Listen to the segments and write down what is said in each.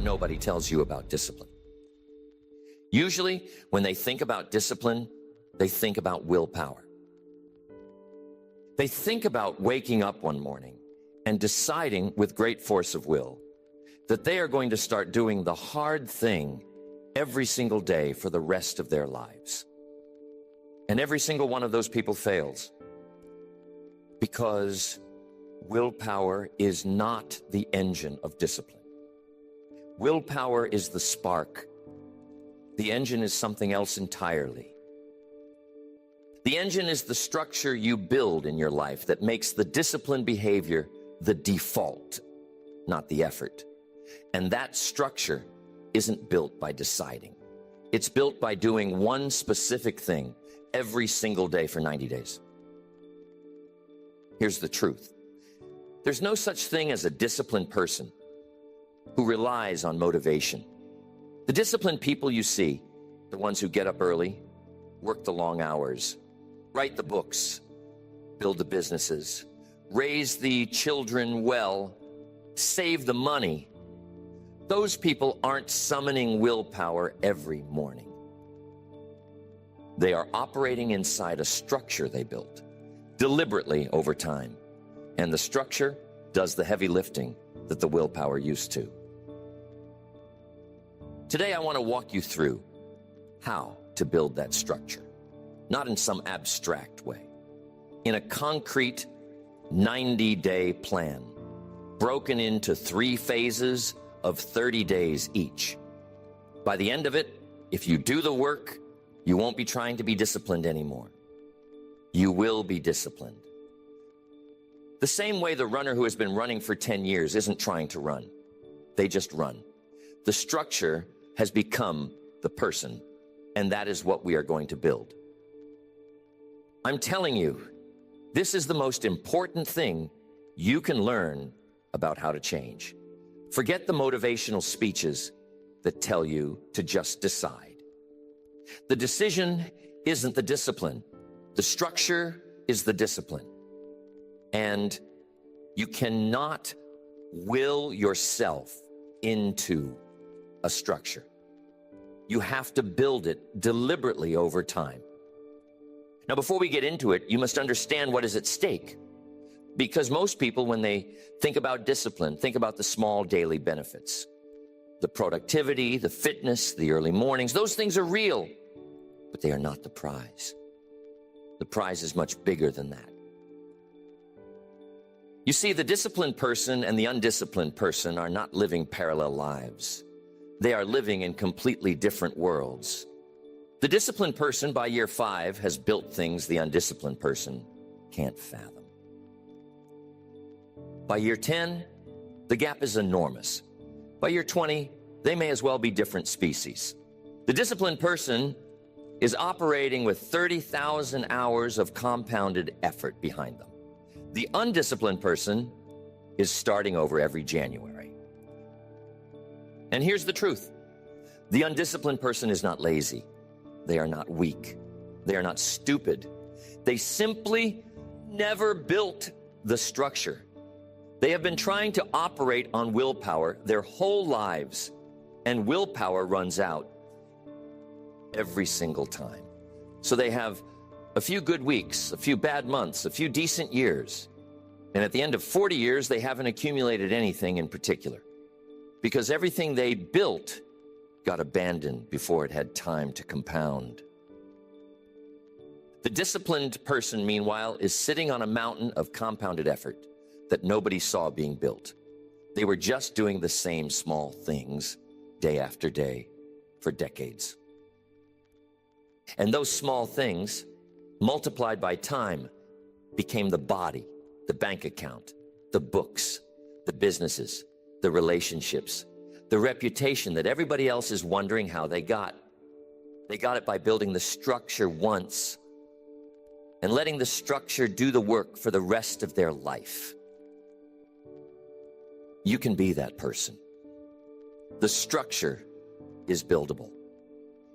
nobody tells you about discipline. Usually, when they think about discipline, they think about willpower. They think about waking up one morning and deciding with great force of will that they are going to start doing the hard thing every single day for the rest of their lives. And every single one of those people fails because willpower is not the engine of discipline. Willpower is the spark. The engine is something else entirely. The engine is the structure you build in your life that makes the disciplined behavior the default, not the effort. And that structure isn't built by deciding. It's built by doing one specific thing every single day for 90 days. Here's the truth. There's no such thing as a disciplined person who relies on motivation. The disciplined people you see, the ones who get up early, work the long hours, write the books, build the businesses, raise the children well, save the money, those people aren't summoning willpower every morning. They are operating inside a structure they built deliberately over time. And the structure does the heavy lifting that the willpower used to. Today, I want to walk you through how to build that structure, not in some abstract way, in a concrete 90-day plan, broken into 3 phases of 30 days each. By the end of it, if you do the work, you won't be trying to be disciplined anymore. You will be disciplined. The same way the runner who has been running for 10 years isn't trying to run. They just run. The structure has become the person, and that is what we are going to build. I'm telling you, this is the most important thing you can learn about how to change. Forget the motivational speeches that tell you to just decide. The decision isn't the discipline. The structure is the discipline. And you cannot will yourself into a structure. You have to build it deliberately over time. Now, before we get into it, you must understand what is at stake. Because most people, when they think about discipline, think about the small daily benefits. The productivity, the fitness, the early mornings, those things are real, but they are not the prize. The prize is much bigger than that. You see, the disciplined person and the undisciplined person are not living parallel lives. They are living in completely different worlds. The disciplined person by year 5 has built things the undisciplined person can't fathom. By year 10, the gap is enormous. By year 20, they may as well be different species. The disciplined person is operating with 30,000 hours of compounded effort behind them. The undisciplined person is starting over every January. And here's the truth. The undisciplined person is not lazy. They are not weak. They are not stupid. They simply never built the structure. They have been trying to operate on willpower their whole lives, and willpower runs out every single time. So they have a few good weeks, a few bad months, a few decent years. And at the end of 40 years, they haven't accumulated anything in particular because everything they built got abandoned before it had time to compound. The disciplined person, meanwhile, is sitting on a mountain of compounded effort that nobody saw being built. They were just doing the same small things day after day for decades. And those small things, multiplied by time, became the body, the bank account, the books, the businesses, the relationships, the reputation that everybody else is wondering how they got. They got it by building the structure once and letting the structure do the work for the rest of their life. You can be that person. The structure is buildable.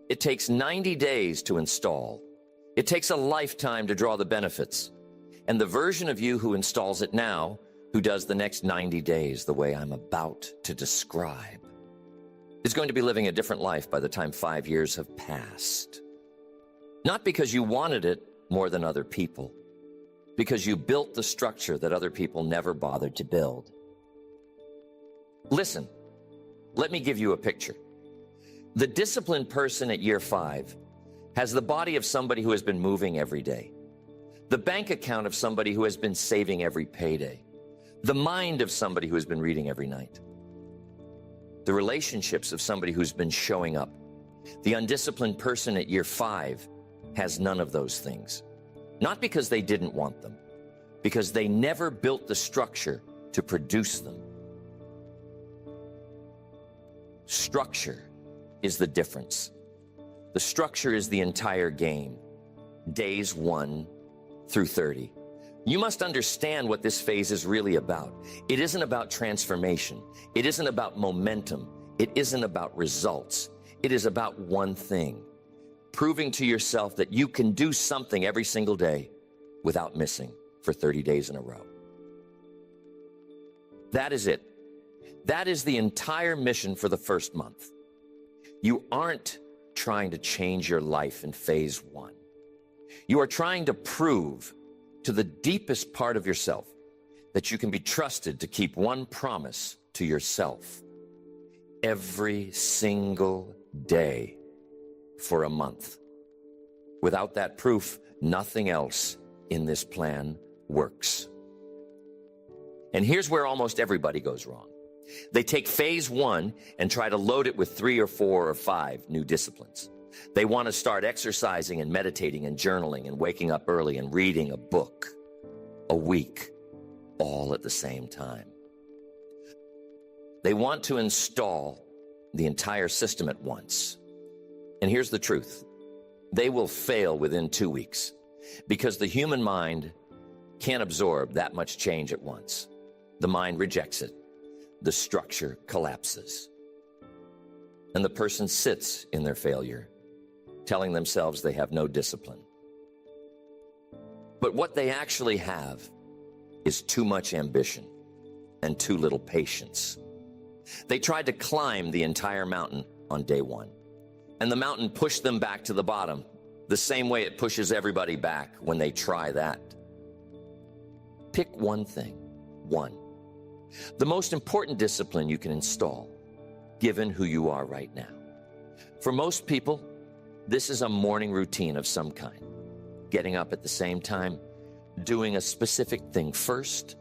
It takes 90 days to install. It takes a lifetime to draw the benefits. And the version of you who installs it now, who does the next 90 days the way I'm about to describe, is going to be living a different life by the time 5 years have passed. Not because you wanted it more than other people, because you built the structure that other people never bothered to build. Listen, let me give you a picture. The disciplined person at year 5 has the body of somebody who has been moving every day, the bank account of somebody who has been saving every payday, the mind of somebody who has been reading every night, the relationships of somebody who's been showing up. The undisciplined person at year 5 has none of those things. Not because they didn't want them, because they never built the structure to produce them. Structure is the difference. The structure is the entire game, days 1 through 30. You must understand what this phase is really about. It isn't about transformation. It isn't about momentum. It isn't about results. It is about one thing: proving to yourself that you can do something every single day without missing for 30 days in a row. That is it. That is the entire mission for the first month. You aren't trying to change your life in phase 1. You are trying to prove to the deepest part of yourself that you can be trusted to keep one promise to yourself every single day for a month. Without that proof, nothing else in this plan works. And here's where almost everybody goes wrong. They take phase 1 and try to load it with 3 or 4 or 5 new disciplines. They want to start exercising and meditating and journaling and waking up early and reading a book a week, all at the same time. They want to install the entire system at once. And here's the truth: they will fail within 2 weeks, because the human mind can't absorb that much change at once. The mind rejects it. The structure collapses. And the person sits in their failure, telling themselves they have no discipline. But what they actually have is too much ambition and too little patience. They tried to climb the entire mountain on day 1, and the mountain pushed them back to the bottom, the same way it pushes everybody back when they try that. Pick one thing, one. The most important discipline you can install, given who you are right now. For most people, this is a morning routine of some kind. Getting up at the same time, doing a specific thing first,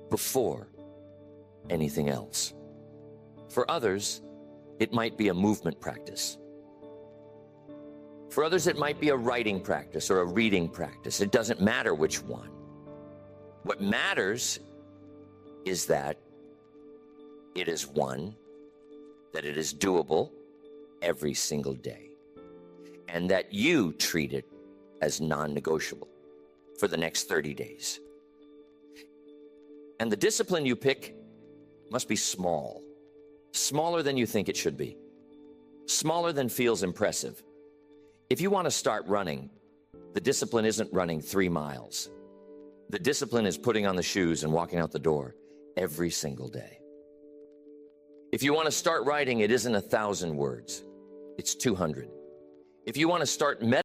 before anything else. For others, it might be a movement practice. For others, it might be a writing practice or a reading practice. It doesn't matter which one. What matters is that it is one, that it is doable every single day, and that you treat it as non-negotiable for the next 30 days. And the discipline you pick must be small, smaller than you think it should be, smaller than feels impressive. If you want to start running, the discipline isn't running 3 miles. The discipline is putting on the shoes and walking out the door every single day. If you want to start writing, it isn't 1,000 words. It's 200. If you want to start meditating,